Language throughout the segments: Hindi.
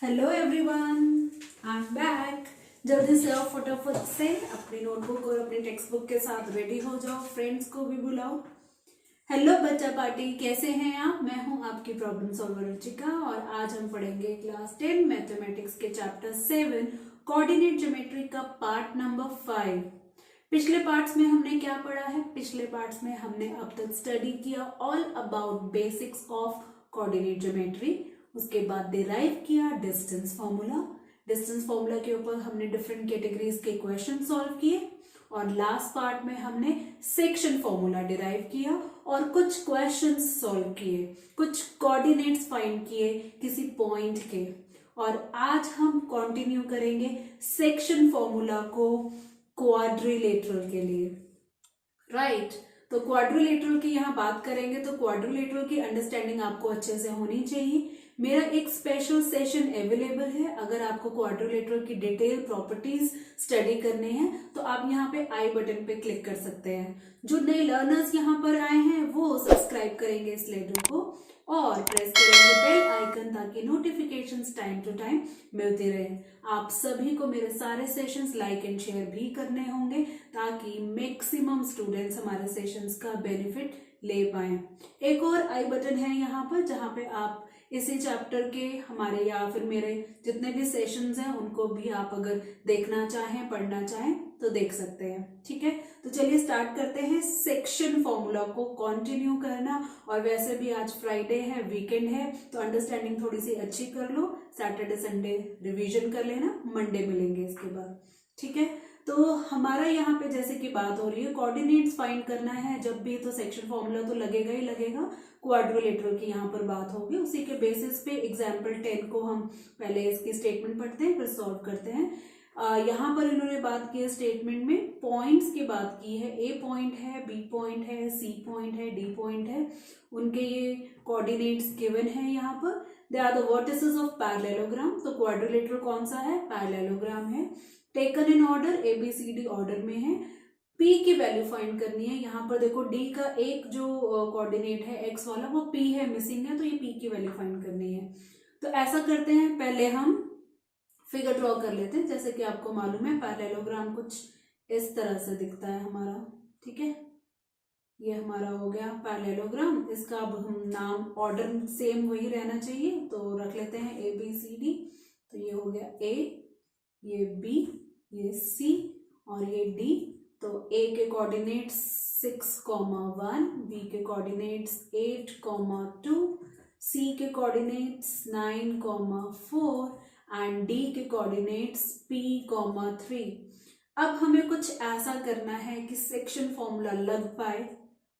Hello everyone, I am back. जल्दी से आओ, फटाफट से अपनी नोटबुक और अपनी टेक्स्ट बुक के साथ रेडी हो जाओ। फ्रेंड्स को भी बुलाओ। हेलो बच्चा पार्टी, कैसे हैं आप? मैं हूं आपकी प्रॉब्लम सॉल्वर रुचिका और आज हम पढ़ेंगे क्लास 10 मैथमेटिक्स के चैप्टर 7 कोऑर्डिनेट ज्योमेट्री का पार्ट नंबर 5। पिछले पार्ट्स में हमने क्या पढ़ा है? पिछले पार्ट्स में हमने अब तक स्टडी किया all about basics of coordinate geometry. उसके बाद डिराइव किया डिस्टेंस फॉर्मूला। डिस्टेंस फॉर्मूला के ऊपर हमने डिफरेंट कैटेगरीज के क्वेश्चन सॉल्व किए और लास्ट पार्ट में हमने सेक्शन फॉर्मूला डिराइव किया और कुछ क्वेश्चंस सॉल्व किए, कुछ कोऑर्डिनेट्स फाइंड किए किसी पॉइंट के। और आज हम कंटिन्यू करेंगे सेक्शन फॉर्मूला को क्वाड्रिलेटरल के लिए, राइट। तो क्वाड्रिलेटरल की यहाँ बात करेंगे तो क्वाड्रिलेटरल की अंडरस्टैंडिंग आपको अच्छे से होनी चाहिए। मेरा एक स्पेशल सेशन अवेलेबल है। अगर आपको क्वाड्रिलेटरल की डिटेल प्रॉपर्टीज स्टडी करने हैं तो आप यहाँ पे आई बटन पे क्लिक कर सकते हैं। जो नए लर्नर्स यहाँ पर आए हैं वो सब्सक्राइब करेंगे इस लेटर को और प्रेस करेंगे बेल आइकन ताकि नोटिफिकेशंस टाइम टू टाइम मिलते रहे। आप सभी को मेरे सारे सेशंस लाइक एंड शेयर भी करने होंगे ताकि मैक्सिमम स्टूडेंट्स हमारे सेशंस का बेनिफिट ले पाए। एक और आई बटन है यहाँ पर जहाँ पे आप इसी चैप्टर के हमारे या फिर मेरे जितने भी सेशंस हैं उनको भी आप अगर देखना चाहें, पढ़ना चाहें तो देख सकते हैं। ठीक है, तो चलिए स्टार्ट करते हैं सेक्शन फॉर्मूला को कंटिन्यू करना। और वैसे भी आज फ्राइडे है, वीकेंड है, तो अंडरस्टैंडिंग थोड़ी सी अच्छी कर लो। सैटरडे संडे रिवीजन कर लेना, मंडे मिलेंगे इसके बाद। ठीक है, तो हमारा यहाँ पे जैसे कि बात हो रही है कोऑर्डिनेट्स फाइंड करना है जब भी, तो सेक्शन फॉर्मूला तो लगेगा ही लगेगा। क्वाड्रिलेटरल की यहाँ पर बात होगी, उसी के बेसिस पे एग्जाम्पल 10 को हम पहले इसकी स्टेटमेंट पढ़ते हैं फिर सॉल्व करते हैं। यहाँ पर इन्होंने बात की है स्टेटमेंट में, पॉइंट्स की बात की है। ए पॉइंट है, बी पॉइंट है, सी पॉइंट है, डी पॉइंट है, उनके ये कोऑर्डिनेट्स गिवन है यहाँ पर। They are the vertices of parallelogram. तो क्वाड्रिलेटरल कौन सा है? पैरेललोग्राम है। Taken in order, A B C D order में है। पी की वैल्यू फाइंड करनी है। यहाँ पर देखो डी का एक जो कोऑर्डिनेट है एक्स वाला वो पी है, मिसिंग है, तो ये पी की वैल्यू फाइंड करनी है। तो ऐसा करते हैं, पहले हम फिगर ड्रॉ कर लेते हैं। जैसे कि आपको मालूम है पैरेललोग्राम कुछ इस तरह से दिखता है हमारा। ठीक है, ये हमारा हो गया पैरेललोग्राम। इसका अब हम नाम ऑर्डर सेम वही रहना चाहिए तो रख लेते हैं ए बी सी डी। तो ये हो गया ए, ये बी, ये सी और ये डी। तो ए के कोऑर्डिनेट्स 6,1, बी के कोऑर्डिनेट्स 8,2, सी के कोऑर्डिनेट्स 9,4 एंड डी के कोऑर्डिनेट्स p,3। अब हमें कुछ ऐसा करना है कि सेक्शन फॉर्मूला लग पाए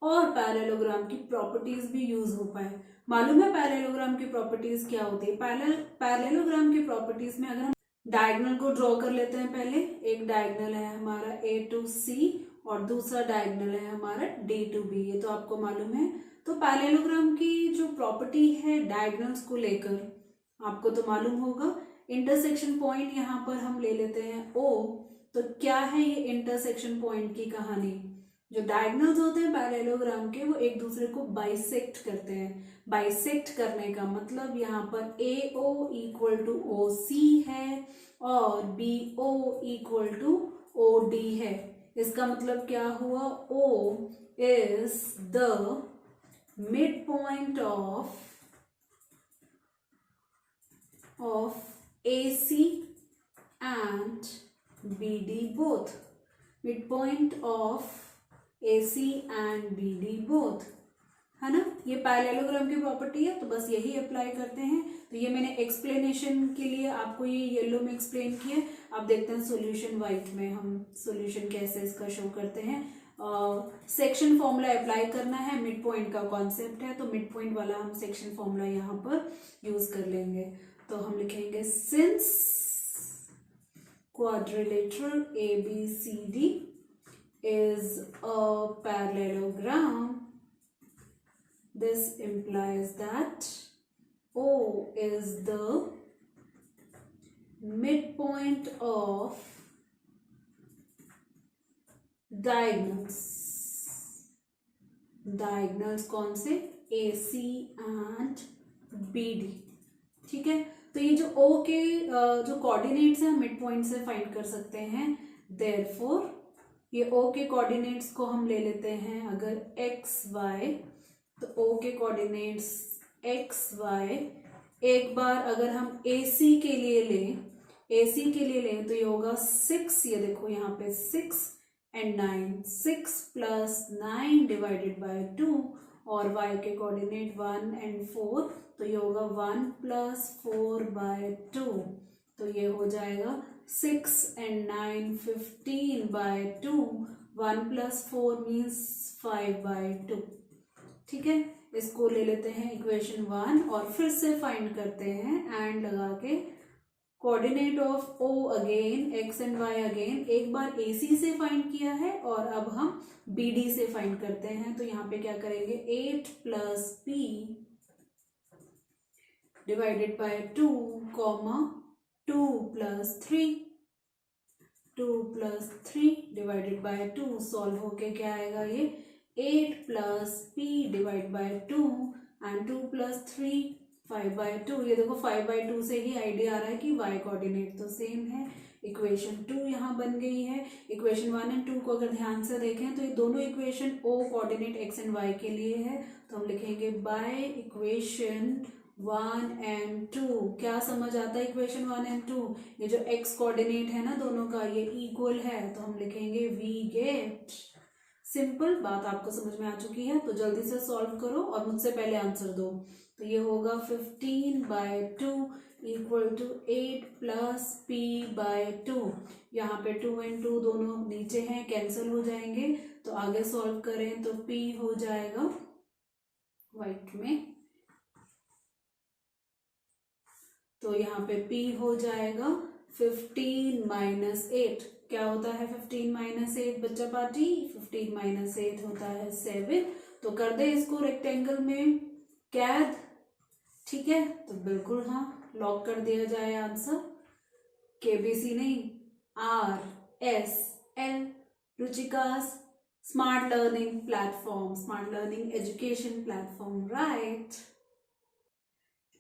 और पैरेललोग्राम की प्रॉपर्टीज भी यूज हो पाए। मालूम है पैरेललोग्राम की प्रॉपर्टीज क्या होती है? पैरेललोग्राम की प्रॉपर्टीज में अगर हम डायगोनल को ड्रॉ कर लेते हैं, पहले एक डायगोनल है हमारा ए टू सी और दूसरा डायगोनल है हमारा डी टू बी, ये तो आपको मालूम है। तो पैरेललोग्राम की जो प्रॉपर्टी है डायगोनल्स को लेकर आपको तो मालूम होगा। इंटरसेक्शन पॉइंट यहाँ पर हम ले लेते हैं ओ। तो क्या है ये इंटरसेक्शन पॉइंट की कहानी? जो डायगोनल्स होते हैं पैरेललोग्राम के वो एक दूसरे को बाइसेक्ट करते हैं। बाइसेक्ट करने का मतलब यहाँ पर ए ओ इक्वल टू ओ सी है और B O equal to O D है। इसका मतलब क्या हुआ? O is the midpoint of A C and B D both. Midpoint of AC and BD both, है ना। ये पैरेललोग्राम की प्रॉपर्टी है तो बस यही अप्लाई करते हैं। तो ये मैंने एक्सप्लेनेशन के लिए आपको ये येलो में एक्सप्लेन किया। अब देखते हैं सॉल्यूशन वाइट में हम सॉल्यूशन कैसे इसका शो करते हैं। सेक्शन फॉर्मूला अप्लाई करना है, मिड पॉइंट का कॉन्सेप्ट है तो मिड पॉइंट वाला हम सेक्शन फॉर्मूला यहाँ पर यूज कर लेंगे। तो हम लिखेंगे since quadrilateral ABCD is a parallelogram, this implies that O is the midpoint of diagonals। diagonals कौन से? AC and BD। ठीक है। तो ये जो ओ के जो कोऑर्डिनेट्स हैं मिड पॉइंट से फाइंड कर सकते हैं। देयरफॉर ये ओ के कोऑर्डिनेट्स को हम ले लेते हैं अगर एक्स वाई, तो ओ के कोऑर्डिनेट्स एक्स वाई, एक बार अगर हम AC के लिए लें, AC के लिए लें तो ये होगा 6, ये देखो यहाँ पे 6 and 9, 6 + 9 डिवाइडेड बाय 2, और y के कोऑर्डिनेट 1 and 4, तो ये होगा 1 + 4/2, तो ये हो जाएगा 6 and 9 15/2, 1 + 4 मीन्स 5/2। ठीक है, इसको ले लेते हैं इक्वेशन 1 और फिर से फाइंड करते हैं एंड लगा के coordinate of O again, x and y again, एक बार AC से फाइंड किया है और अब हम BD से फाइंड करते हैं। तो यहाँ पे क्या करेंगे, 8 + P divided by 2, 2 + 3, 2 + 3 divided by 2, solve होके क्या आएगा, ये 8 + P डिवाइड बाय 2 एंड 2 + 3 5/2। ये देखो 5/2 से ही आइडिया आ रहा है कि y कोऑर्डिनेट तो सेम है। इक्वेशन 2 यहाँ बन गई है। इक्वेशन 1 एंड 2 को अगर ध्यान से देखें तो ये दोनों equation O coordinate x and y के लिए है, तो हम लिखेंगे बाय इक्वेशन 1 एंड 2। क्या समझ आता है इक्वेशन 1 एंड 2, ये जो x कोऑर्डिनेट है ना दोनों का ये इक्वल है, तो हम लिखेंगे वी गेट। सिंपल बात आपको समझ में आ चुकी है, तो जल्दी से सॉल्व करो और मुझसे पहले आंसर दो। तो ये होगा 15/2 = 8 + P/2। यहाँ पे 2 and 2 दोनों नीचे हैं, कैंसिल हो जाएंगे, तो आगे सॉल्व करें तो P हो जाएगा वाइट में, तो यहाँ पे P हो जाएगा 15 - 8। क्या होता है 15 - 8 बच्चा पार्टी, 15 - 8 होता है 7। तो कर दे इसको रेक्टेंगल में कैद, ठीक है, तो बिल्कुल हाँ लॉक कर दिया जाए आंसर। KBC नहीं, RSL Ruchika's smart learning platform, smart learning education platform, right.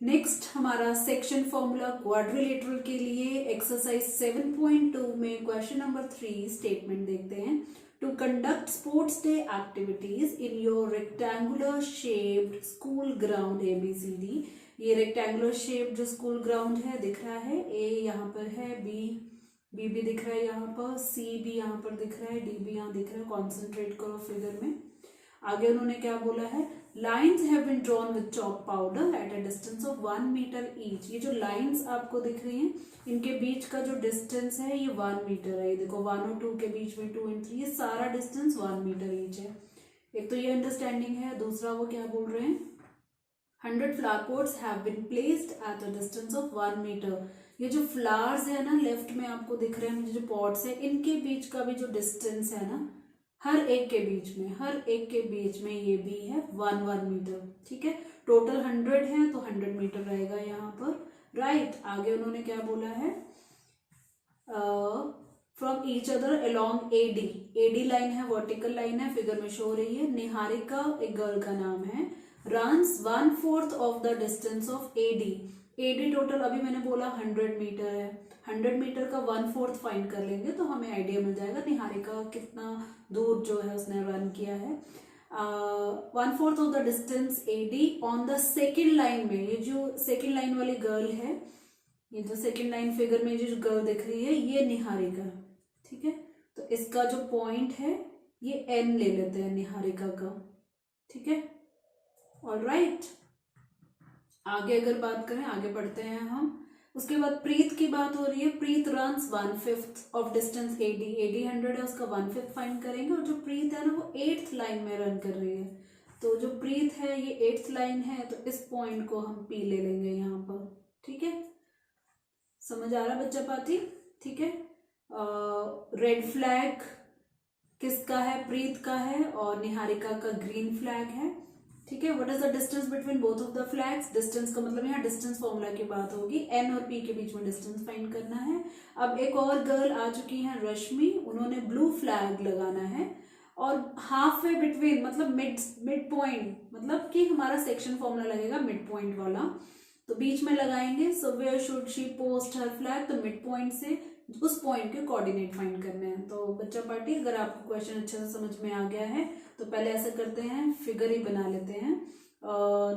Next हमारा सेक्शन फॉर्मूला क्वाड्रिलेटरल के लिए एक्सरसाइज 7.2 में क्वेश्चन नंबर 3 स्टेटमेंट देखते हैं। To conduct sports day activities in your rectangular shaped school ground ABCD। ये रेक्टेंगुलर शेप जो स्कूल ग्राउंड है दिख रहा है, A यहाँ पर है, B भी दिख रहा है यहाँ पर, C भी यहाँ पर दिख रहा है, D भी यहाँ दिख रहा है। कॉन्सेंट्रेट करो फिगर में। आगे उन्होंने क्या बोला है, lines have been drawn with chalk powder at a distance of 1 metre each. ये जो लाइन्स आपको दिख रही हैं इनके बीच का जो डिस्टेंस है ये 1 मीटर है। ये देखो 1 और 2 के बीच में 2 और 3, ये सारा डिस्टेंस 1 मीटर ईच है। एक तो ये अंडरस्टैंडिंग है, दूसरा वो क्या बोल रहे हैं, 100 flower pots have been placed at a distance of 1 metre. ये जो फ्लावर्स है ना लेफ्ट में आपको दिख रहे हैं, जो पॉट्स है इनके बीच का भी जो डिस्टेंस है ना, हर एक के बीच में ये भी है 1 मीटर। ठीक है, टोटल 100 है तो 100 मीटर रहेगा यहाँ पर, राइट। आगे उन्होंने क्या बोला है, from each other along AD line है, वर्टिकल लाइन है, फिगर में शो हो रही है। निहारिका एक गर्ल का नाम है, runs 1/4 of the distance of AD total अभी मैंने बोला 100 मीटर है, 100 मीटर का 1/4 फाइंड कर लेंगे तो हमें आइडिया मिल जाएगा निहारिका कितना दूर जो है उसने रन किया है। 1/4 of the distance AD on the second line में। ये जो सेकेंड लाइन वाली गर्ल है, ये जो सेकेंड लाइन फिगर में जो गर्ल दिख रही है ये निहारिका, ठीक है। तो इसका जो पॉइंट है ये N ले लेते हैं निहारिका का, ठीक है, ऑलराइट। आगे अगर बात करें, आगे बढ़ते हैं हम। उसके बाद प्रीत की बात हो रही है, प्रीत रन्स 1/5 ऑफ डिस्टेंस AD 100 है, उसका 1/5 फाइंड करेंगे। और जो प्रीत है ना वो 8th लाइन में रन कर रही है, तो जो प्रीत है ये 8th लाइन है, तो इस पॉइंट को हम P ले लेंगे यहाँ पर, ठीक है। समझ आ रहा है बच्चा पाती, ठीक है। रेड फ्लैग किसका है, प्रीत का है, और निहारिका का ग्रीन फ्लैग है, ठीक है। What is the distance between both of the flags, distance का मतलब यहाँ डिस्टेंस फॉर्मूला की बात होगी, N और P के बीच में डिस्टेंस फाइंड करना है। अब एक और गर्ल आ चुकी है रश्मि, उन्होंने ब्लू फ्लैग लगाना है, और हाफ वे बिटवीन मतलब मिड पॉइंट, मतलब कि हमारा सेक्शन फॉर्मूला लगेगा मिड पॉइंट वाला, तो बीच में लगाएंगे। So where should she post her flag, तो मिड पॉइंट से उस पॉइंट के कोऑर्डिनेट फाइंड करने हैं। तो बच्चा पार्टी, अगर आपको क्वेश्चन अच्छे से समझ में आ गया है तो पहले ऐसा करते हैं, फिगर ही बना लेते हैं।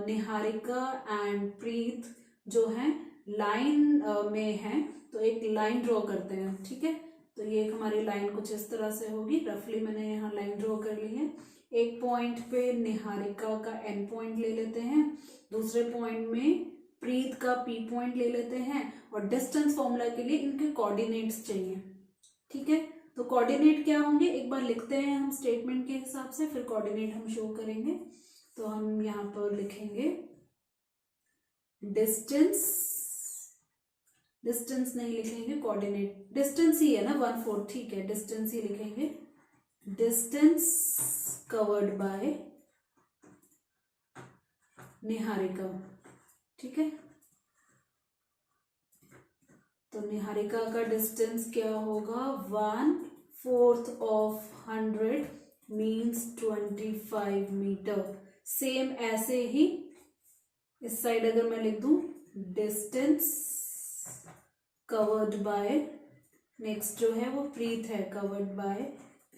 निहारिका एंड प्रीत जो है लाइन में है, तो एक लाइन ड्रॉ करते हैं। ठीक है, तो ये एक हमारी लाइन कुछ इस तरह से होगी। रफली मैंने यहाँ लाइन ड्रॉ कर ली है। एक पॉइंट पे निहारिका का एन पॉइंट ले लेते हैं, दूसरे पॉइंट में प्रीत का पी पॉइंट ले लेते हैं, और डिस्टेंस फॉर्मूला के लिए इनके कोऑर्डिनेट्स चाहिए। ठीक है, तो कोऑर्डिनेट क्या होंगे एक बार लिखते हैं हम स्टेटमेंट के हिसाब से, फिर कोऑर्डिनेट हम शो करेंगे। तो हम यहाँ पर लिखेंगे डिस्टेंस, डिस्टेंस नहीं लिखेंगे, कोऑर्डिनेट, डिस्टेंस ही है ना 1/4, ठीक है, डिस्टेंस ही लिखेंगे। Distance covered by Niharika. ठीक है, तो निहारिका का डिस्टेंस क्या होगा, 1/4 ऑफ 100 मीन्स 25 मीटर। सेम ऐसे ही इस साइड अगर मैं लिख दूं, डिस्टेंस कवर्ड बाय, नेक्स्ट जो है वो प्रीत है, कवर्ड बाय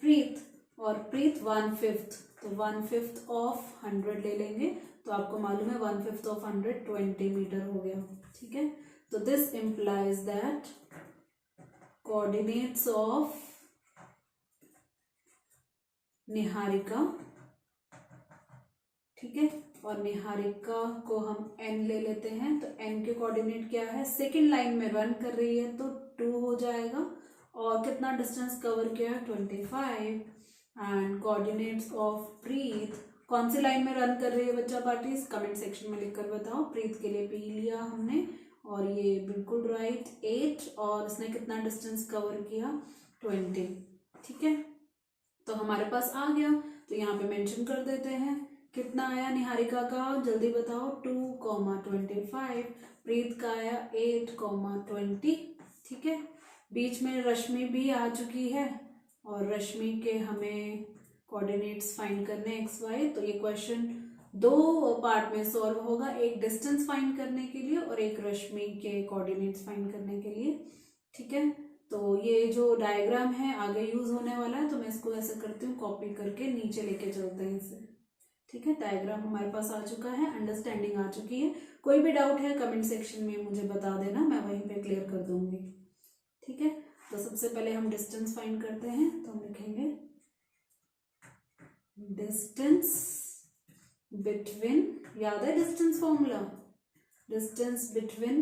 प्रीत, और प्रीत 1/5, तो 1/5 ऑफ 100 ले लेंगे। तो आपको मालूम है 1/5 ऑफ 100 20 मीटर हो गया। ठीक है, तो this implies that coordinates of Niharika, ठीक है, और निहारिका को हम n ले लेते हैं, तो n के कोऑर्डिनेट क्या है, सेकेंड लाइन में रन कर रही है तो 2 हो जाएगा, और कितना डिस्टेंस कवर किया है 25। एंड कोऑर्डिनेट्स ऑफ प्रीत, कौन सी लाइन में रन कर रही है बच्चा पार्टी, कमेंट सेक्शन में लिखकर बताओ। प्रीत के लिए P लिया हमने, और ये बिल्कुल राइट 8, और इसने कितना डिस्टेंस कवर किया 20। ठीक है, तो हमारे पास आ गया, तो यहाँ पे मेंशन कर देते हैं कितना आया निहारिका का, जल्दी बताओ, 2,25, प्रीत का आया 8,20। ठीक है, बीच में रश्मि भी आ चुकी है, और रश्मि के हमें कोऑर्डिनेट्स फाइंड करने एक्स वाई। तो ये क्वेश्चन 2 पार्ट में सॉल्व होगा, एक डिस्टेंस फाइंड करने के लिए और एक रश्मि के कोऑर्डिनेट्स फाइंड करने के लिए। ठीक है, तो ये जो डायग्राम है आगे यूज होने वाला है, तो मैं इसको ऐसे करती हूँ, कॉपी करके नीचे लेके चलते हैं इसे। ठीक है, डायग्राम हमारे पास आ चुका है, अंडरस्टैंडिंग आ चुकी है। कोई भी डाउट है कमेंट सेक्शन में मुझे बता देना, मैं वहीं पे क्लियर कर दूंगी। ठीक है, तो सबसे पहले हम डिस्टेंस फाइंड करते हैं, तो हम लिखेंगे डिस्टेंस बिटवीन, याद है distance formula, distance between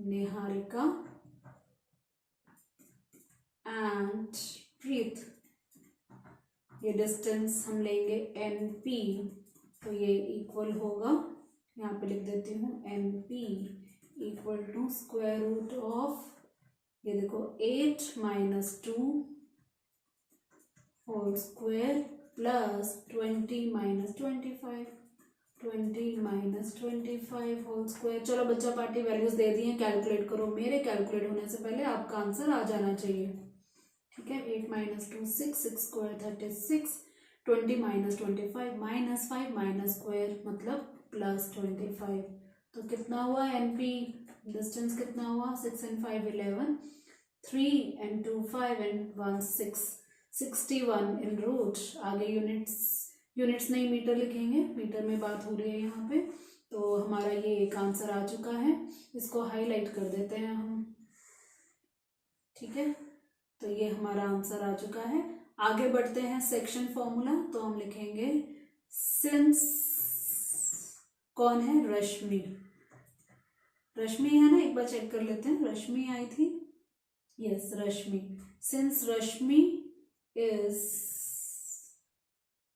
Niharika and Preet, ये डिस्टेंस हम लेंगे NP, तो ये इक्वल होगा, यहाँ पे लिख देती हूँ NP equal to square root of, ये देखो 8 - 2 whole square plus 20 - 25, 20 - 25 whole square. चलो बच्चा पार्टी वैल्यूज दे दी हैं, कैलकुलेट करो, मेरे कैलकुलेट होने से पहले आपका आंसर आ जाना चाहिए। ठीक है, 8 - 2 6, 6 स्क्वायर 36, 20 - 25 -5 - स्क्वायर मतलब प्लस 25। तो कितना हुआ NP, डिस्टेंस कितना हुआ, 6 and 5 11, 3 and 2 5 and 1 6, 61 in root. आगे यूनिट्स नहीं मीटर लिखेंगे, मीटर में बात हो रही है यहाँ पे। तो हमारा ये एक आंसर आ चुका है, इसको हाईलाइट कर देते हैं हम। ठीक है, तो ये हमारा आंसर आ चुका है। आगे बढ़ते हैं सेक्शन फॉर्मूला, तो हम लिखेंगे सिंस, कौन है, रश्मि, रश्मि है ना, एक बार चेक कर लेते हैं, रश्मि आई थी, yes Rashmi, since Rashmi is,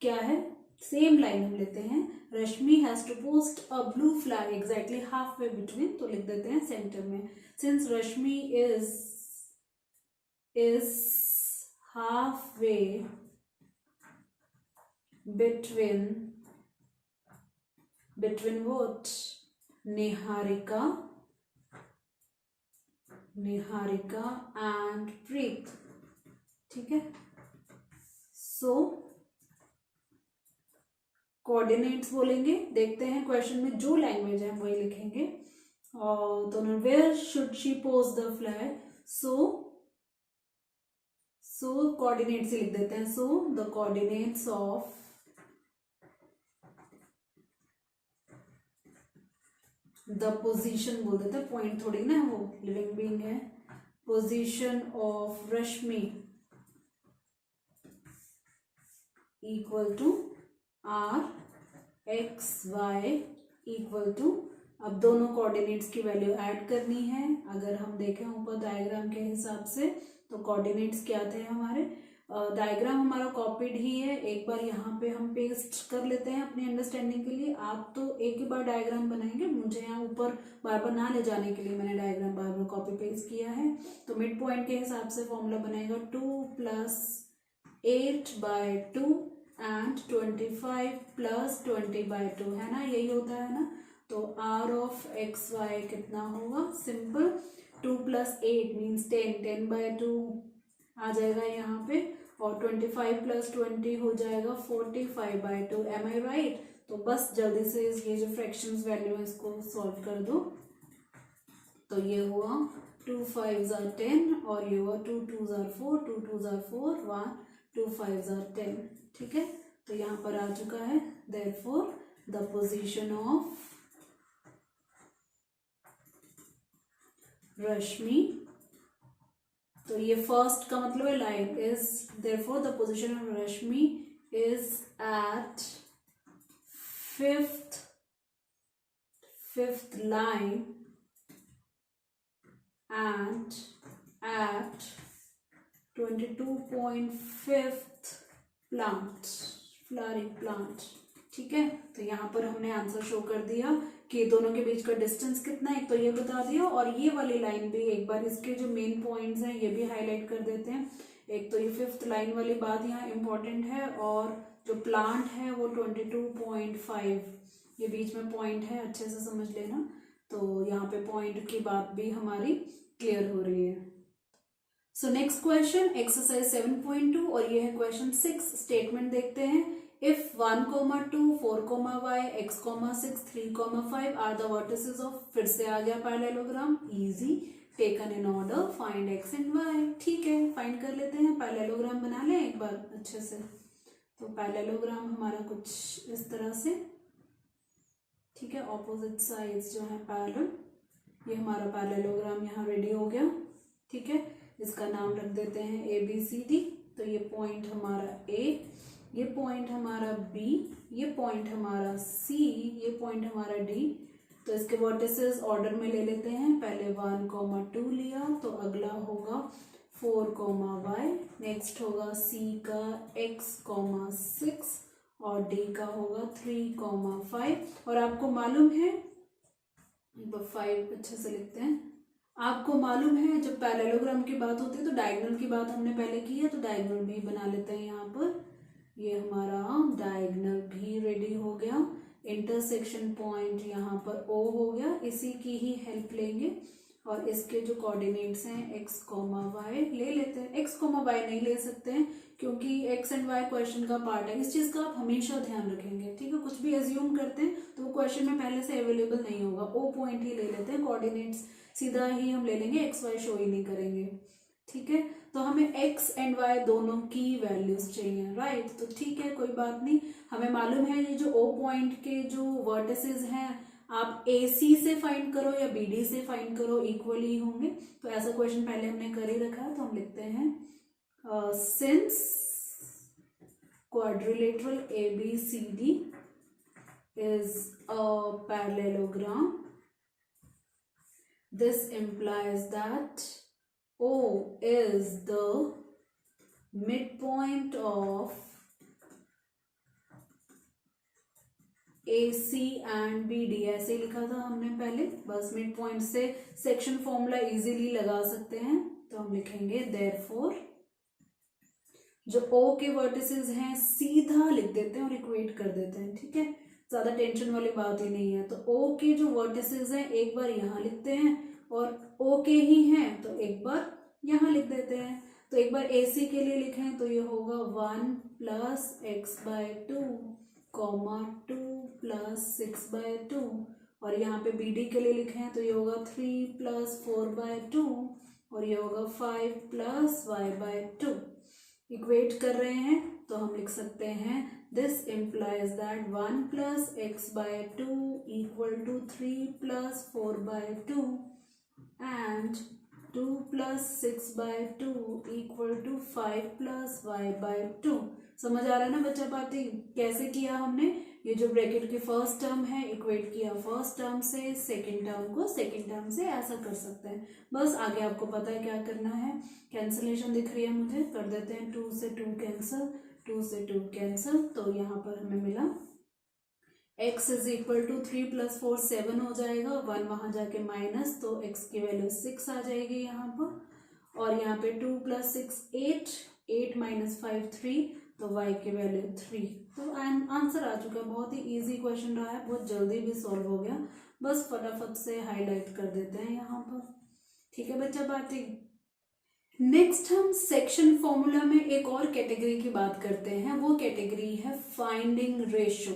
क्या है, सेम लाइन हम लेते हैं, Rashmi has to post a blue flag exactly half way between, तो लिख देते हैं सेंटर में, since Rashmi is halfway between what, Niharika and Preet। ठीक है, सो कोऑर्डिनेट्स बोलेंगे, देखते हैं क्वेश्चन में जो लैंग्वेज है वही लिखेंगे। दोनों where should she post the flag? so coordinates ही लिख देते हैं. So the coordinates of the position बोल देते हैं, पॉइंट थोड़ी ना, वो लिविंग बीइंग है. Position of Rashmi equal to RXY equal to, अब दोनों कोऑर्डिनेट्स की वैल्यू ऐड करनी है. अगर हम देखें ऊपर डायग्राम के हिसाब से तो कोऑर्डिनेट्स क्या थे हमारे, डायग्राम हमारा कॉपीड ही है. एक बार यहाँ पे हम पेस्ट कर लेते हैं अपनी अंडरस्टैंडिंग के लिए. आप तो एक ही बार डायग्राम बनाएंगे, मुझे यहाँ ऊपर बार बार ना ले जाने के लिए मैंने डायग्राम बार बार कॉपी पेस्ट किया है. तो मिड पॉइंट के हिसाब से फॉर्मूला बनेगा 2 + 8/2 एंड 25 + 20/2, है ना, यही होता है ना. तो R(x(y) कितना होगा, सिंपल 2 + 8 मीन्स 10, 10/2 आ जाएगा यहाँ पे, और 25 + 20 हो जाएगा 45/2. एम आई राइट? तो बस जल्दी से ये जो फ्रैक्शंस वैल्यू है इसको सॉल्व कर दो. तो ये हुआ 2 × 5 = 10 और ये हुआ 2 × 2 = 4, 2 × 2 = 4, 1 2 × 5 = 10. ठीक है, तो यहाँ पर आ चुका है. देयरफॉर द पोजीशन ऑफ रश्मि, तो ये फर्स्ट का मतलब है line is, therefore the position of Rashmi is at fifth line and at 22.5th flowering plant. ठीक है, तो यहाँ पर हमने आंसर शो कर दिया कि दोनों के बीच का डिस्टेंस कितना है, एक तो ये बता दिया, और ये वाली लाइन भी एक बार इसके जो मेन पॉइंट्स हैं ये भी हाईलाइट कर देते हैं. एक तो ये 5th लाइन वाली बात यहाँ इंपॉर्टेंट है, और जो प्लांट है वो 22.5, ये बीच में पॉइंट है, अच्छे से समझ लेना. तो यहाँ पे पॉइंट की बात भी हमारी क्लियर हो रही है. सो नेक्स्ट क्वेश्चन एक्सरसाइज 7.2 और ये है क्वेश्चन 6. स्टेटमेंट देखते हैं. If 1, 2, 4, y, x, 6, 3, 5 are the vertices of, फिर से आ गया parallelogram, easy, taken in order, find x and y. ठीक है, फाइंड कर लेते हैं. पैरेललोग्राम बना लें एक बार अच्छे से. तो पैरेललोग्राम हमारा कुछ इस तरह से, ठीक है, ऑपोजिट साइड्स जो है पैरेलल, ये हमारा पैरेललोग्राम यहाँ रेडी हो गया. ठीक है, इसका नाम रख देते हैं ABCD. तो ये पॉइंट हमारा A, ये पॉइंट हमारा B, ये पॉइंट हमारा C, ये पॉइंट हमारा D. तो इसके वर्टिसेस ऑर्डर में ले लेते हैं. पहले 1, 2 लिया, तो अगला होगा 4, y, नेक्स्ट होगा C का x, 6 और D का होगा 3, 5. और आपको मालूम है, 5 अच्छे से लिखते हैं. आपको मालूम है जब पैरेललोग्राम की बात होती है तो डायगोनल की बात हमने पहले की है, तो डायगोनल भी बना लेते हैं. यहाँ पर ये हमारा डायगोनल भी रेडी हो गया. इंटरसेक्शन पॉइंट यहाँ पर O हो गया, इसी की ही हेल्प लेंगे और इसके जो कोऑर्डिनेट्स हैं x, y ले लेते हैं. x, y नहीं ले सकते हैं क्योंकि x एंड y क्वेश्चन का पार्ट है. इस चीज का आप हमेशा ध्यान रखेंगे. ठीक है, कुछ भी एज्यूम करते हैं तो वो क्वेश्चन में पहले से अवेलेबल नहीं होगा. O पॉइंट ही ले लेते हैं, कोऑर्डिनेट्स सीधा ही हम ले लेंगे, x, y शो ही नहीं करेंगे. ठीक है, तो हमें x एंड y दोनों की वैल्यूज चाहिए, राइट. तो ठीक है, कोई बात नहीं. हमें मालूम है ये जो O पॉइंट के जो वर्टिसेस हैं आप AC से फाइंड करो या BD से फाइंड करो, इक्वली ही होंगे. तो ऐसा क्वेश्चन पहले हमने कर ही रखा है, तो हम लिखते हैं since quadrilateral ABCD is a parallelogram, this implies that O is the midpoint of AC and BD. ऐसे लिखा था हमने पहले, बस मिड पॉइंट से सेक्शन फॉर्मूला इजीली लगा सकते हैं. तो हम लिखेंगे देयरफॉर जो O के वर्टिसेस हैं सीधा लिख देते हैं और इक्वेट कर देते हैं. ठीक है, ज्यादा टेंशन वाली बात ही नहीं है. तो O के जो वर्टिसेस हैं एक बार यहाँ लिखते हैं और O के ही हैं तो एक बार यहाँ लिख देते हैं. तो एक बार AC के लिए लिखें तो ये होगा 1 + x/2, 2 + 6/2 और यहाँ पे बी डी के लिए लिखे हैं तो ये होगा 3 प्लस 4/2 और ये होगा 5 प्लस y/2। इक्वेट कर रहे हैं तो हम लिख सकते हैं this implies that 1 plus x/2 equal to 3 plus 4/2 and 2 plus 6/2 equal to 5 plus y/2। समझ आ रहा है ना बच्चा पार्टी? कैसे किया हमने? ये जो ब्रैकेट की फर्स्ट टर्म है इक्वेट किया फर्स्ट टर्म से, सेकंड टर्म को सेकंड टर्म से, ऐसा कर सकते हैं। बस आगे आपको पता है क्या करना है। कैंसिलेशन दिख रही है मुझे, कर देते हैं 2 से 2 कैंसिल, 2 से 2 कैंसिल। तो यहाँ पर हमें मिला x is equal to 3 plus 4 7 हो जाएगा, 1 वहां जाके माइनस, तो x की वैल्यू 6 आ जाएगी यहाँ पर। और यहाँ पे 2 प्लस 6 8, 8 माइनस 5 3, तो y की वैल्यू 3। तो आंसर आ चुका है। बहुत ही इजी क्वेश्चन रहा है, बहुत जल्दी भी सॉल्व हो गया। बस फटाफट से हाईलाइट कर देते हैं यहाँ पर। ठीक है बच्चा पार्टी। नेक्स्ट हम सेक्शन फॉर्मूला में एक और कैटेगरी की बात करते हैं। वो कैटेगरी है फाइंडिंग रेशो।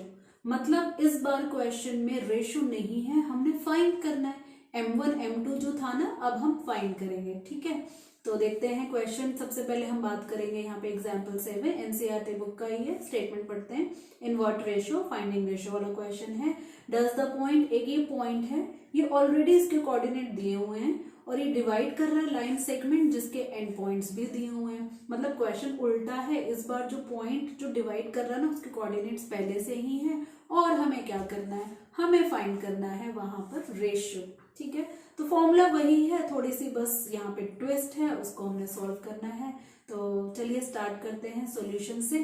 मतलब इस बार क्वेश्चन में रेशो नहीं है, हमने फाइंड करना है। m1 m2 जो था ना, अब हम फाइंड करेंगे। ठीक है, तो देखते हैं क्वेश्चन। सबसे पहले हम बात करेंगे यहाँ पे एग्जाम्पल से हुए, एनसीईआरटी बुक का ही है। स्टेटमेंट पढ़ते हैं। In what ratio, finding ratio वाला क्वेश्चन है। डज द पॉइंट, एक ये पॉइंट है, ये ऑलरेडी इसके कोऑर्डिनेट दिए हुए हैं और ये डिवाइड कर रहा है लाइन सेगमेंट जिसके एंड पॉइंट्स भी दिए हुए हैं। मतलब क्वेश्चन उल्टा है। इस बार जो पॉइंट जो डिवाइड कर रहा है ना, उसके कोऑर्डिनेट्स पहले से ही हैं और हमें क्या करना है, हमें फाइंड करना है वहां पर रेशियो। ठीक है, तो फॉर्मूला वही है, थोड़ी सी बस यहाँ पे ट्विस्ट है, उसको हमने सॉल्व करना है। तो चलिए स्टार्ट करते हैं सॉल्यूशन से।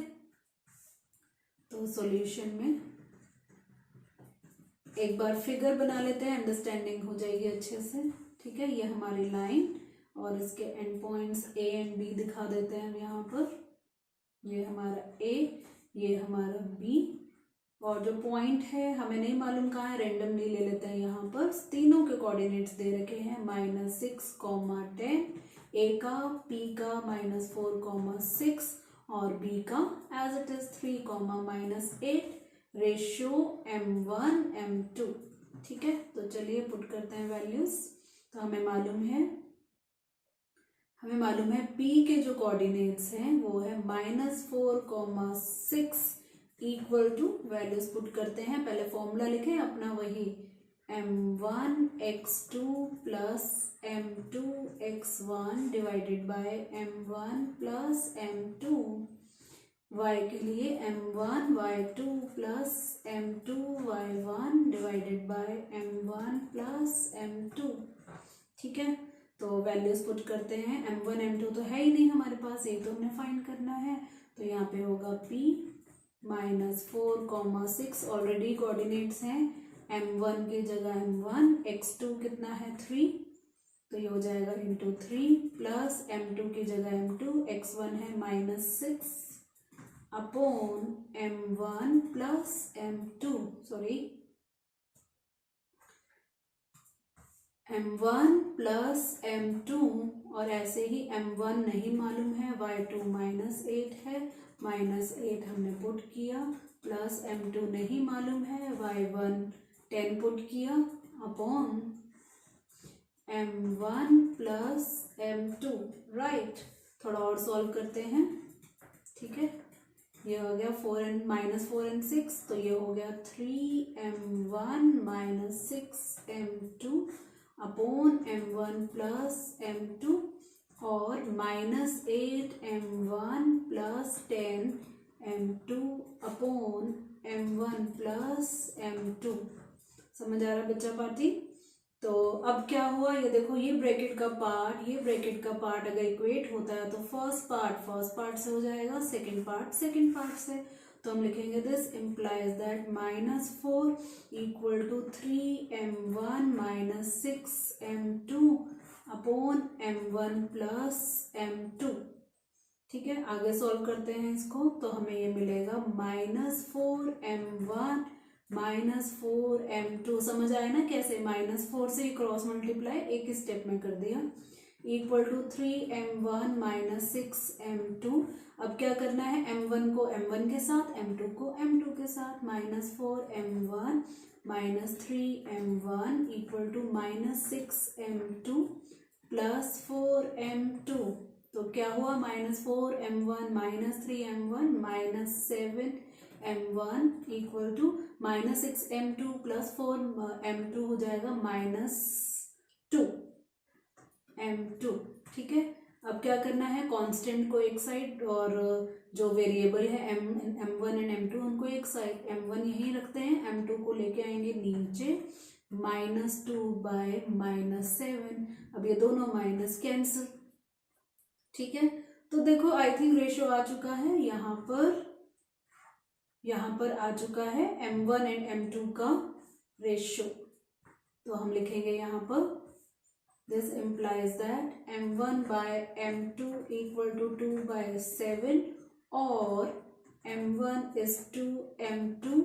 तो सॉल्यूशन में एक बार फिगर बना लेते हैं, अंडरस्टैंडिंग हो जाएगी अच्छे से। ठीक है, ये हमारी लाइन और इसके end points A and B दिखा देते हैं हम यहाँ पर। ये हमारा ए, ये हमारा बी, और जो पॉइंट है हमें नहीं मालूम कहाँ है, रेंडमली ले लेते हैं। यहाँ पर तीनों के कोऑर्डिनेट्स दे रखे हैं, -6, 10, ए का, पी का -4, 6 और बी का as it is 3, -8, ratio m1 m2। ठीक है, तो चलिए पुट करते हैं वैल्यूज। तो हमें मालूम है p के जो कोऑर्डिनेट्स हैं वो है -4, 6 इक्वल टू, वैल्यूज पुट करते हैं। पहले फॉर्मूला लिखें अपना वही, m1 x2 plus m2 x1 divided by m1 plus m2, y के लिए m1 y2 plus m2 y1 divided by m1 plus m2। ठीक है, तो वैल्यूज पुट करते हैं। m1 m2 तो है ही नहीं हमारे पास, ये तो हमने फाइंड करना है। तो यहाँ पे होगा p -4, 6 ऑलरेडी कोऑर्डिनेट्स हैं। m1 की जगह m1, x2 कितना है 3, तो ये हो जाएगा इंटू 3 प्लस m2 की जगह m2, x1 है -6 upon m1 plus m2, m1 plus m2, और ऐसे ही m1 नहीं मालूम है, y2 -8 है, -8 हमने पुट किया, प्लस m2 नहीं मालूम है, y1 10 पुट किया upon m1 plus m2। Right, थोड़ा और सॉल्व करते हैं। ठीक है, ये हो गया -4 and 6, तो ये हो गया 3m1 -6m2 upon m1 plus m2 और -8m1 plus 10m2 upon m1 plus m2। समझ आ रहा है बच्चा पार्टी? तो अब क्या हुआ, ये देखो, ये ब्रैकेट का पार्ट अगर इक्वेट होता है तो फर्स्ट पार्ट से हो जाएगा, सेकंड पार्ट से। तो हम लिखेंगे this implies that -4 equal to 3m1 -6m2 upon m1 plus m2। ठीक है, आगे सॉल्व करते हैं इसको। तो हमें ये मिलेगा -4m1 -4m2। समझ आया ना कैसे? -4 से क्रॉस मल्टीप्लाई एक ही स्टेप में कर दिया, इक्वल टू 3m1 -6m2। अब क्या करना है, m1 को m1 के साथ, m2 को m2 के साथ, -4m1 -3m1 equal to -6m2 plus 4m2। तो क्या हुआ, -4m1 -3m1 -7m1 equal to -6m2 plus 4m2 हो जाएगा -2m2। ठीक है, अब क्या करना है, कांस्टेंट को एक साइड और जो वेरिएबल है m1 एंड m2 उनको एक साइड, m1 यहीं रखते हैं, m2 को लेके आएंगे नीचे, -2/-7। अब ये दोनों माइनस कैंसिल। ठीक है, तो देखो आई थिंक रेशियो आ चुका है, यहाँ पर आ चुका है m1 एंड m2 का रेशियो। तो हम लिखेंगे यहाँ पर this implies that m1/m2 equal to 2/7 और m1 is 2, m2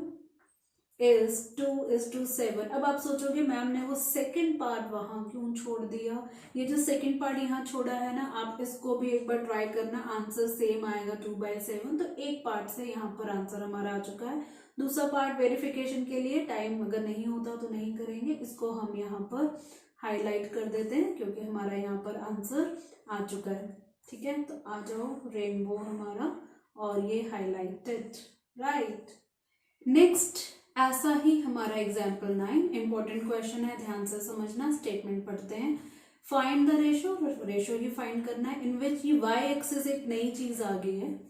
is 2:7। अब आप सोचोगे मैम ने वो सेकंड पार्ट वहां क्यों छोड़ दिया, ये जो सेकंड पार्ट यहाँ छोड़ा है ना, आप इसको भी एक बार ट्राई करना, आंसर सेम आएगा 2/7। तो एक पार्ट से यहाँ पर आंसर हमारा आ चुका है। दूसरा पार्ट वेरिफिकेशन के लिए, टाइम अगर नहीं होता तो नहीं करेंगे, इसको हम यहाँ पर हाईलाइट कर देते हैं क्योंकि हमारा यहाँ पर आंसर आ चुका है। ठीक है, तो आ जाओ रेनबो हमारा, और ये हाईलाइटेड, राइट। नेक्स्ट ऐसा ही हमारा एग्जाम्पल 9, इंपॉर्टेंट क्वेश्चन है, ध्यान से समझना। स्टेटमेंट पढ़ते हैं, find the ratio, ratio he find करना है, इन विच ये वाई एक्सिस एक नई चीज आ गई है।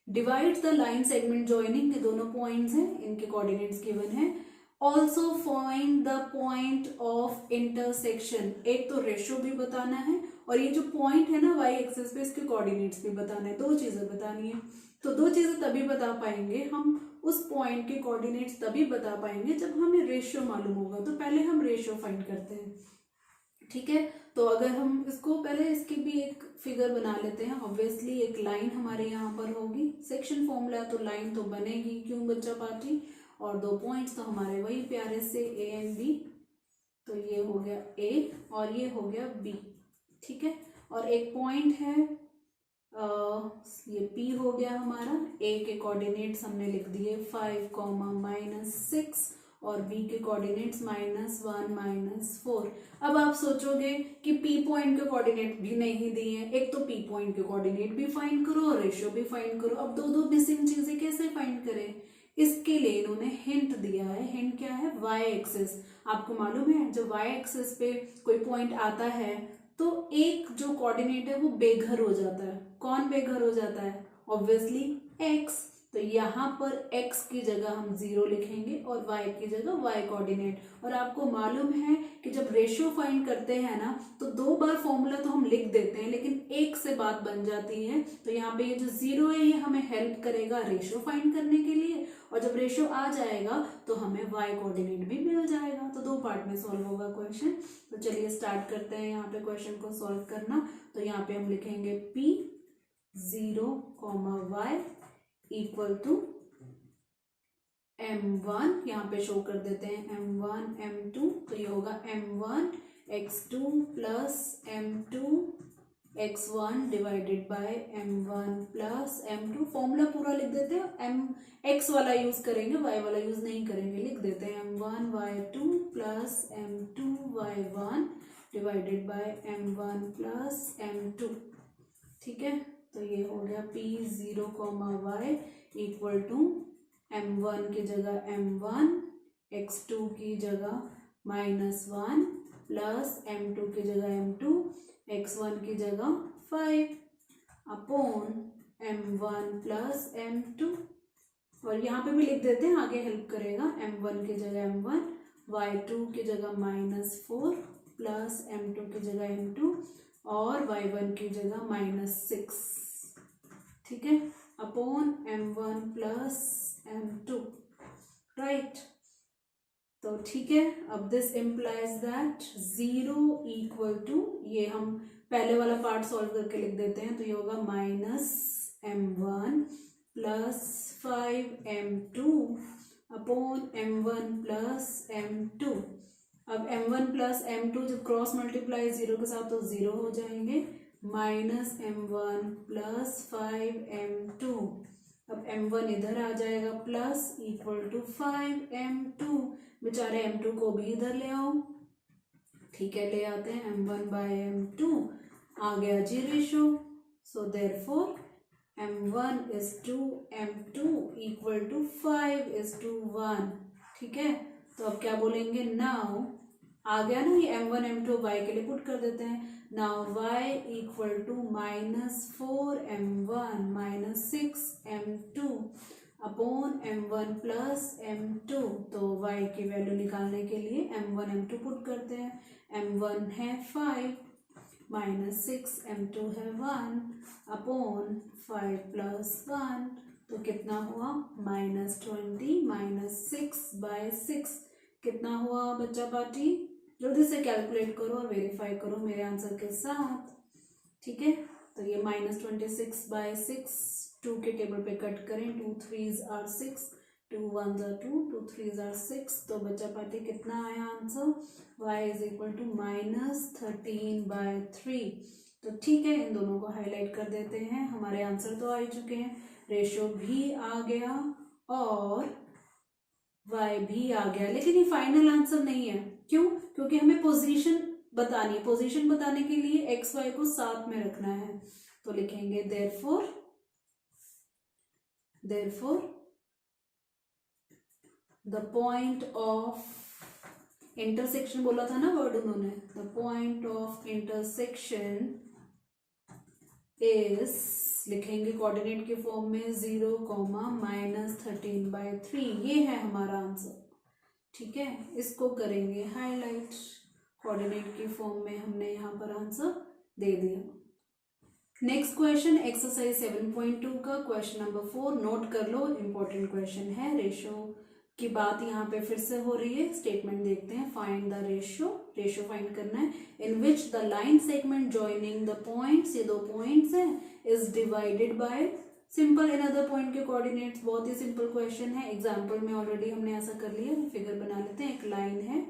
Divide the line segment joining, ये दोनों पॉइंट्स हैं, इनके कोऑर्डिनेट्स गिवन है। Also find the point of intersection, एक तो रेशो भी बताना है और ये जो पॉइंट है ना वाई एक्सिस पे, इसके कोऑर्डिनेट्स भी बताना है, दो चीजें बतानी है। तो दो चीजें तभी बता पाएंगे हम, उस पॉइंट के कोऑर्डिनेट्स तभी बता पाएंगे जब हमें रेशियो मालूम होगा। तो पहले हम रेशियो फाइंड करते हैं। ठीक है, तो अगर हम इसको पहले इसकी भी एक फिगर बना लेते हैं। ऑब्वियसली एक लाइन हमारे यहाँ पर होगी, सेक्शन फॉर्मूला तो लाइन तो बनेगी, क्यों बच्चा पार्टी, और दो पॉइंट्स तो हमारे वही प्यारे से ए एंड बी। तो ये हो गया ए और ये हो गया बी। ठीक है, और एक पॉइंट है ये P हो गया हमारा। A के कोऑर्डिनेट्स हमने लिख दिए 5, -6 और B के कोऑर्डिनेट्स -1, -4। अब आप सोचोगे कि P पॉइंट के कोऑर्डिनेट भी नहीं दिए हैं, एक तो P पॉइंट के कोऑर्डिनेट भी फाइंड करो और रेशियो भी फाइंड करो। अब दो दो मिसिंग चीजें कैसे फाइंड करें, इसके लिए इन्होंने हिंट दिया है। हिंट क्या है, वाई एक्सिस। आपको मालूम है जब वाई एक्सिस पे कोई पॉइंट आता है तो एक जो कोऑर्डिनेट है वो बेघर हो जाता है। कौन बेघर हो जाता है, ऑब्वियसली x। तो यहाँ पर x की जगह हम 0 लिखेंगे और y की जगह y कोऑर्डिनेट। और आपको मालूम है कि जब रेशियो फाइंड करते हैं ना, तो दो बार फॉर्मूला तो हम लिख देते हैं लेकिन एक से बात बन जाती है। तो यहाँ पे ये जो 0 है ये हमें हेल्प करेगा रेशियो फाइंड करने के लिए, और जब रेशियो आ जाएगा तो हमें y कोऑर्डिनेट भी मिल जाएगा। तो दो पार्ट में सॉल्व होगा क्वेश्चन। तो चलिए स्टार्ट करते हैं यहाँ पे क्वेश्चन को सॉल्व करना। तो यहाँ पे हम लिखेंगे p 0, y equal to m1, यहाँ पे शो कर देते हैं m1 m2। तो ये होगा m1 x2 plus m2 x1 divided by m1 plus m2। Formula पूरा लिख देते हैं, x वाला यूज करेंगे, y वाला यूज नहीं करेंगे। लिख देते हैं m1 y2 plus m2 y1 divided by m1 plus m2। ठीक है, तो ये हो गया p 0, y equal to m1 की जगह m1 x2 की जगह -1 प्लस m2 की जगह m2 x1 की जगह 5 अपॉन m1 प्लस m2। और यहाँ पे भी लिख देते हैं, आगे हेल्प करेगा। m1 की जगह m1, y2 की जगह -4 प्लस m2 की जगह m2 और y1 की जगह -6। ठीक है, upon m1 plus m2, right. तो ठीक है, अब this implies that 0 equal to, ये हम पहले वाला पार्ट सॉल्व करके लिख देते हैं। तो ये होगा -m1 plus 5m2 upon m1 plus m2। अब m1 प्लस m2 जब क्रॉस मल्टीप्लाई 0 के साथ तो 0 हो जाएंगे, -m1 प्लस 5m2 अब m1 इधर आ जाएगा प्लस इक्वल टू 5m2, बेचारे m2 को भी इधर ले आओ, ठीक है ले आते हैं, m1/m2 आ गया जी ratio, so therefore m1:m2 equal to 5:1, ठीक है। तो अब क्या बोलेंगे, नाउ आ गया ना ये m1 m2, y के लिए पुट कर देते हैं, now y equal to -4m1 -6m2 upon m1 plus m2। तो y की वैल्यू निकालने के लिए m1 m2 पुट करते हैं, m1 है 5 -6 m2 है 1 अपॉन 5 + 1, तो कितना हुआ -20 -6/6 कितना हुआ बच्चा पार्टी, जल्दी से कैलकुलेट करो और वेरीफाई करो मेरे आंसर के साथ, ठीक है। तो ये -26/6 2 के टेबल पे कट करें, 2 3s are 6, 2 1s are 2, 2 3s are 6, तो बच्चा पार्टी कितना आया आंसर, y = -13/3। तो ठीक है, इन दोनों को हाईलाइट कर देते हैं, हमारे आंसर तो आ ही चुके हैं, रेशो भी आ गया और y भी आ गया, लेकिन ये फाइनल आंसर नहीं है, क्यों, क्योंकि हमें पोजीशन बतानी है, पोजीशन बताने के लिए x y को साथ में रखना है, तो लिखेंगे therefore the point of intersection बोला था ना वर्ड उन्होंने, the point of intersection is, लिखेंगे कोऑर्डिनेट के फॉर्म में 0, -13/3, ये है हमारा आंसर, ठीक है। इसको करेंगे हाईलाइट, कोऑर्डिनेट की फॉर्म में हमने यहाँ पर आंसर दे दिया। नेक्स्ट क्वेश्चन एक्सरसाइज 7.2 का क्वेश्चन नंबर 4 नोट कर लो, इंपॉर्टेंट क्वेश्चन है, रेशो की बात यहाँ पे फिर से हो रही है, स्टेटमेंट देखते हैं, फाइंड द रेशो फाइंड करना है, in which the line segment joining the points, ये 2 पॉइंट्स हैं, is divided by simple in other point के कोऑर्डिनेट्स, बहुत ही सिंपल क्वेश्चन है, एग्जाम्पल में ऑलरेडी हमने ऐसा कर लिया, फिगर बना लेते हैं, एक लाइन है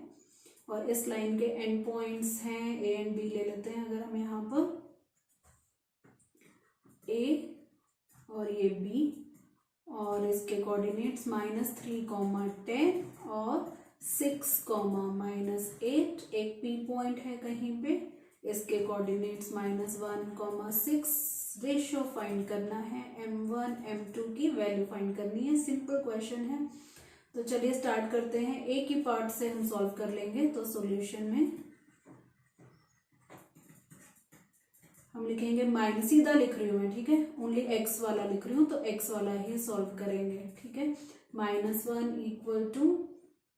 और इस लाइन के एंड पॉइंट्स हैं ए एंड बी, ले लेते हैं अगर हम यहाँ पर ए और ये बी, और इसके कोऑर्डिनेट्स -3, 10 और 6, -8, एक पी पॉइंट है कहीं पे, इसके कोऑर्डिनेट्स -1, 6, रेशियो फाइंड करना है, m1 m2 की वैल्यू फाइंड करनी है, सिंपल क्वेश्चन है। तो चलिए स्टार्ट करते हैं, एक ही पार्ट से हम सॉल्व कर लेंगे, तो सॉल्यूशन में हम लिखेंगे, सीधा लिख रही हूँ मैं, ठीक है, ओनली x वाला लिख रही हूँ, तो x वाला ही सॉल्व करेंगे, ठीक है। -1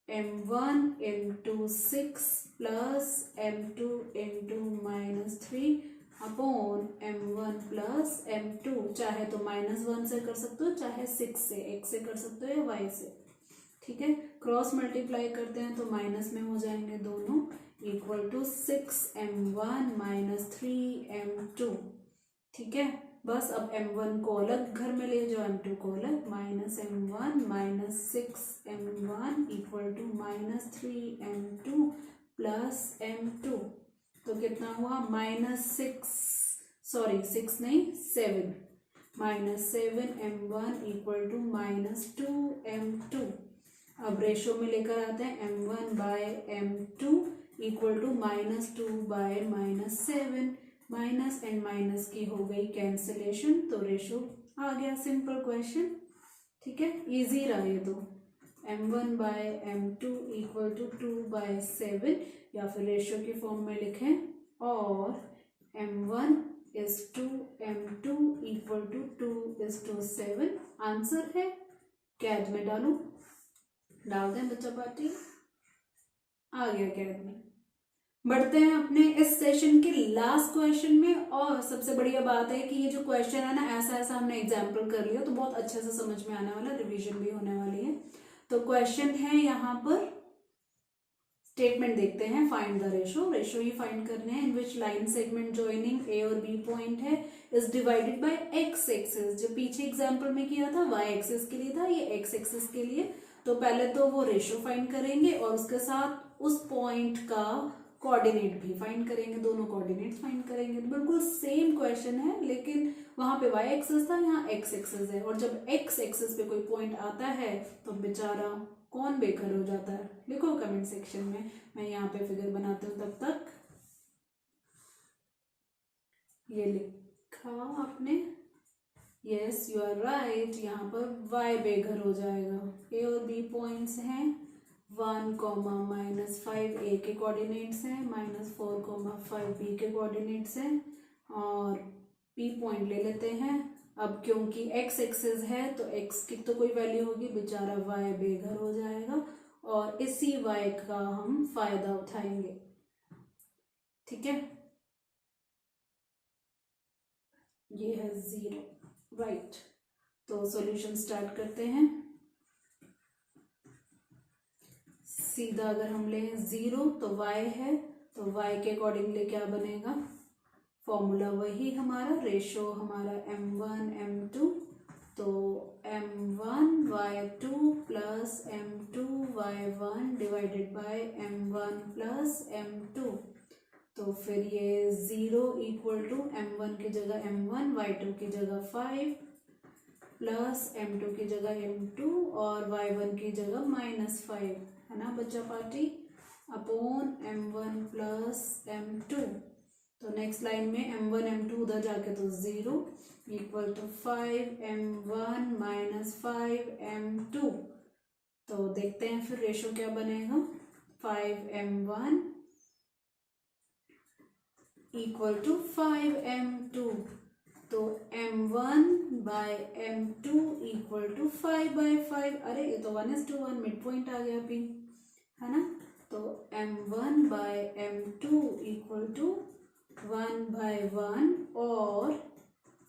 = m1 × 6 plus m2 × -3 upon m1 plus m2, चाहे तो -1 से कर सकते हो, चाहे 6 से, x से कर सकते हो या y से, ठीक है। क्रॉस मल्टीप्लाई करते हैं तो माइनस में हो जाएंगे दोनों, = 6m1 - 3m2, ठीक है। बस अब m1 को अलग घर में ले जाओ, m2 को अलग, -m1 - 6m1 = -3m2 plus m2, तो कितना हुआ -7 -7m1 = -2m2। अब रेशो में लेकर आते हैं, m1/m2 = -2/-7, माइनस एंड माइनस की हो गई कैंसिलेशन, तो रेशो आ गया, सिंपल क्वेश्चन, ठीक है, इजी रहा ये तो, m1/m2 = 2/7, या फिर रेशो की फॉर्म में लिखें और m1 is 2 m2 = 2:7, आंसर है, कैद में डालो, डाल दें बच्चा पार्टी, आ गया कैद में। बढ़ते हैं अपने इस सेशन के लास्ट क्वेश्चन में, और सबसे बढ़िया बात है कि ये जो क्वेश्चन है ना, ऐसा हमने एग्जाम्पल कर लिया तो बहुत अच्छे से समझ में आने वाला, रिवीजन भी होने वाली है। तो क्वेश्चन है यहाँ पर, स्टेटमेंट देखते हैं, find the ratio he find करने हैं, इन विच लाइन सेगमेंट जॉइनिंग ए और बी पॉइंट है is divided bye x axis, जो पीछे एग्जाम्पल में किया था वाई एक्सिस के लिए था, ये एक्स एक्सिस के लिए, तो पहले तो वो रेशो फाइंड करेंगे और उसके साथ उस पॉइंट का कोऑर्डिनेट भी फाइंड करेंगे, दोनों कोऑर्डिनेट फाइंड करेंगे। तो बिल्कुल सेम क्वेश्चन है, लेकिन वहां पे वाई एक्सिस था, यहाँ एक्स एक्सिस है। और जब एक्स एक्सिस पे कोई पॉइंट आता है तो बेचारा कौन बेघर हो जाता है, लिखो कमेंट सेक्शन में। मैं यहाँ पे फिगर बनाती हूँ तब तक। ये लिखा आपने, यस यू आर राइट। यहाँ पर y बेघर हो जाएगा। a और b पॉइंट्स हैं, 1, -5 a के कोऑर्डिनेट्स हैं, -4, 5 b के कोऑर्डिनेट्स हैं, और p पॉइंट ले लेते हैं। अब क्योंकि x एक्सिस है तो x की तो कोई वैल्यू होगी, बेचारा y बेघर हो जाएगा, और इसी y का हम फायदा उठाएंगे। ठीक है, ये है 0, राइट। तो सॉल्यूशन स्टार्ट करते हैं। सीधा अगर हम लें 0 तो y है, तो y के अकॉर्डिंगली क्या बनेगा, फॉर्मूला वही हमारा, रेशो हमारा m1 m2, तो m1y2 plus m2 y1 divided by m1 plus m2। तो फिर ये 0 इक्वल टू m1 की जगह m1, y2 की जगह 5 प्लस m2 की जगह m2 और y1 की जगह -5, है ना बच्चा party, upon m1 plus m2। तो नेक्स्ट लाइन में m1 m2 उधर जाके तो 0 इक्वल टू 5 m1 -5 m2। तो देखते हैं फिर रेशो क्या बनेगा, 5 m1 इक्वल टू 5 m2। तो m1 bye m2 equal to 5/5। अरे ये तो 1:1 मिड पॉइंट आ गया भी, है ना। तो m1 bye m2 equal to 1/1 और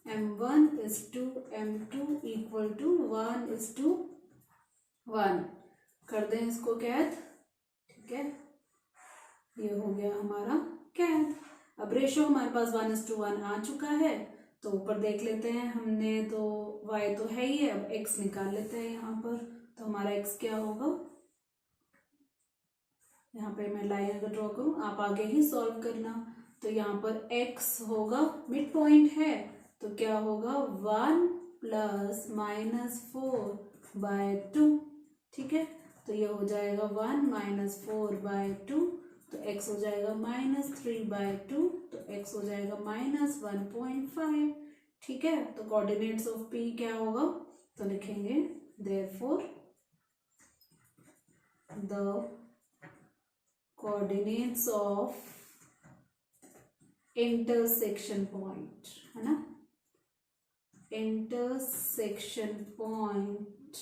m1:m2 इक्वल टू 1:1। कर दें इसको कैद, ठीक है, ये हो गया हमारा कैद। अब रेशो हमारे पास 1:1 आ चुका है, तो ऊपर देख लेते हैं हमने, तो y तो है ही है, अब x निकाल लेते हैं यहाँ पर। तो हमारा x क्या होगा, यहाँ पे मैं लाइन अगर ड्रॉ करूँ, आप आगे ही सॉल्व करना। तो यहाँ पर x होगा, मिड पॉइंट है, तो क्या होगा 1 प्लस -4/2, ठीक है। तो ये हो जाएगा 1 -4/2, तो x हो जाएगा -3/2, तो x हो जाएगा -1.5, ठीक है। तो कोऑर्डिनेट्स ऑफ p क्या होगा, तो लिखेंगे therefore the coordinates of intersection point, है ना, इंटरसेक्शन पॉइंट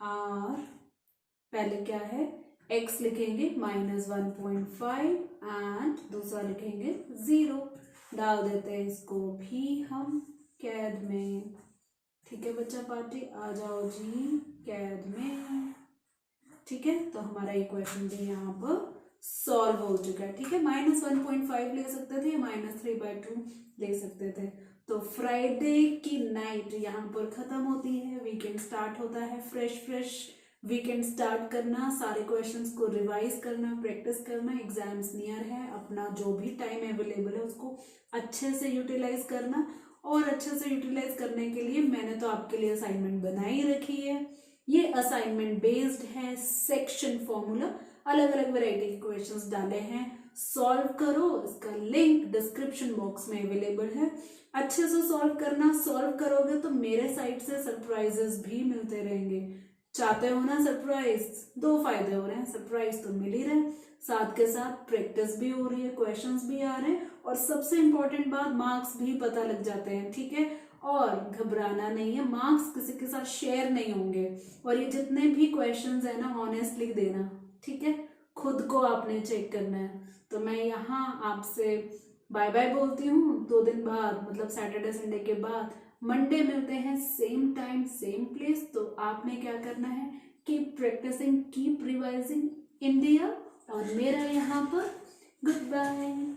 आर, पहले क्या है x लिखेंगे -1.5 एंड दूसरा लिखेंगे 0। डाल देते हैं इसको भी हम कैद में, ठीक है बच्चा पार्टी, आ जाओ जी कैद में, ठीक है। तो हमारा ये क्वेश्चन भी यहाँ पर सॉल्व हो चुका है, ठीक है। -1.5 ले सकते थे, -3/2 ले सकते थे। तो फ्राइडे की नाइट यहाँ पर खत्म होती है, वीकेंड स्टार्ट होता है, फ्रेश वीकेंड स्टार्ट करना, सारे क्वेश्चंस को रिवाइज करना, प्रैक्टिस करना, एग्जाम्स नियर है, अपना जो भी टाइम अवेलेबल है उसको अच्छे से यूटिलाइज करना। और अच्छे से यूटिलाइज करने के लिए मैंने तो आपके लिए असाइनमेंट बनाई रखी है। ये असाइनमेंट बेस्ड है सेक्शन फॉर्मूला, अलग अलग वैरायटी के क्वेश्चंस डाले हैं, सॉल्व करो। इसका लिंक डिस्क्रिप्शन बॉक्स में अवेलेबल है, अच्छे से सॉल्व करना। सॉल्व करोगे तो मेरे साइड से सरप्राइजेस भी मिलते रहेंगे। चाहते हो ना सरप्राइज, 2 फायदे हो रहे हैं, सरप्राइज तो मिल ही रहे, साथ के साथ प्रैक्टिस भी हो रही है, क्वेश्चंस भी आ रहे हैं, और सबसे इंपॉर्टेंट बात मार्क्स भी पता लग जाते हैं, ठीक है। और घबराना नहीं है, मार्क्स किसी के साथ शेयर नहीं होंगे, और ये जितने भी क्वेश्चंस है ना ऑनेस्टली देना, ठीक है, खुद को आपने चेक करना है। तो मैं यहाँ आपसे बाय बाय बोलती हूँ, 2 दिन बाद मतलब सैटरडे संडे के बाद मंडे मिलते हैं, सेम टाइम सेम प्लेस। तो आपने क्या करना है, keep practising, keep revising India, और मेरा यहाँ पर गुड बाय।